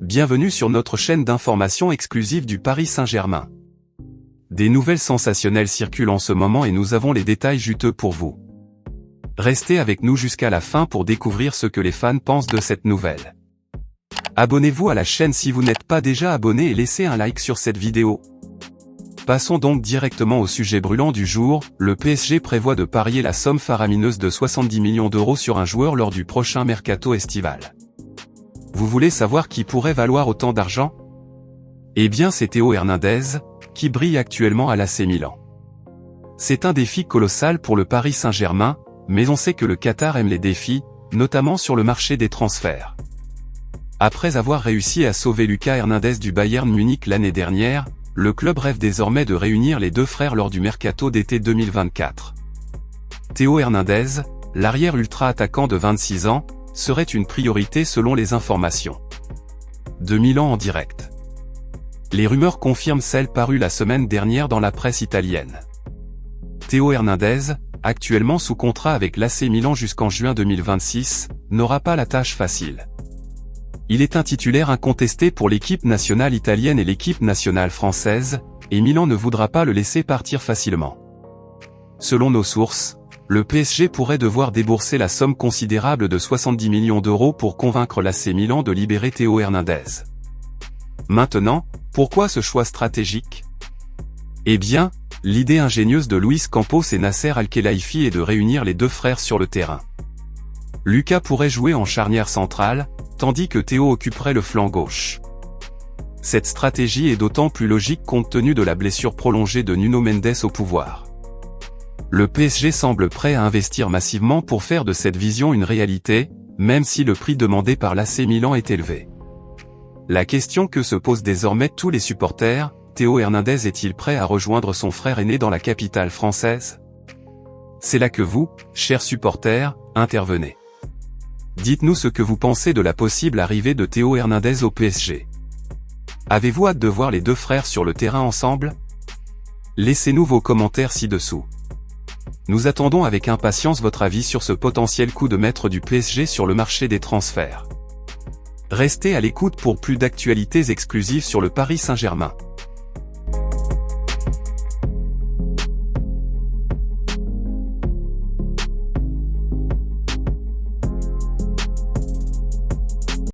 bienvenue sur notre chaîne d'information exclusive du Paris Saint-Germain. Des nouvelles sensationnelles circulent en ce moment et nous avons les détails juteux pour vous. Restez avec nous jusqu'à la fin pour découvrir ce que les fans pensent de cette nouvelle. Abonnez-vous à la chaîne si vous n'êtes pas déjà abonné et laissez un like sur cette vidéo. Passons donc directement au sujet brûlant du jour. Le PSG prévoit de parier la somme faramineuse de 70 millions d'euros sur un joueur lors du prochain mercato estival. Vous voulez savoir qui pourrait valoir autant d'argent? Eh bien c'est Théo Hernandez, qui brille actuellement à l'AC Milan. C'est un défi colossal pour le Paris Saint-Germain, mais on sait que le Qatar aime les défis, notamment sur le marché des transferts. Après avoir réussi à sauver Lucas Hernandez du Bayern Munich l'année dernière, le club rêve désormais de réunir les deux frères lors du mercato d'été 2024. Théo Hernandez, l'arrière ultra-attaquant de 26 ans, serait une priorité selon les informations de Milan en direct. Les rumeurs confirment celles parues la semaine dernière dans la presse italienne. Théo Hernandez, actuellement sous contrat avec l'AC Milan jusqu'en juin 2026, n'aura pas la tâche facile. Il est un titulaire incontesté pour l'équipe nationale italienne et l'équipe nationale française, et Milan ne voudra pas le laisser partir facilement. Selon nos sources, le PSG pourrait devoir débourser la somme considérable de 70 millions d'euros pour convaincre l'AC Milan de libérer Théo Hernandez. Maintenant, pourquoi ce choix stratégique? Eh bien, l'idée ingénieuse de Luis Campos et Nasser Al-Khelaifi est de réunir les deux frères sur le terrain. Lucas pourrait jouer en charnière centrale, tandis que Théo occuperait le flanc gauche. Cette stratégie est d'autant plus logique compte tenu de la blessure prolongée de Nuno Mendes au pouvoir. Le PSG semble prêt à investir massivement pour faire de cette vision une réalité, même si le prix demandé par l'AC Milan est élevé. La question que se posent désormais tous les supporters, Théo Hernandez est-il prêt à rejoindre son frère aîné dans la capitale française? C'est là que vous, chers supporters, intervenez. Dites-nous ce que vous pensez de la possible arrivée de Théo Hernandez au PSG. Avez-vous hâte de voir les deux frères sur le terrain ensemble? Laissez-nous vos commentaires ci-dessous. Nous attendons avec impatience votre avis sur ce potentiel coup de maître du PSG sur le marché des transferts. Restez à l'écoute pour plus d'actualités exclusives sur le Paris Saint-Germain.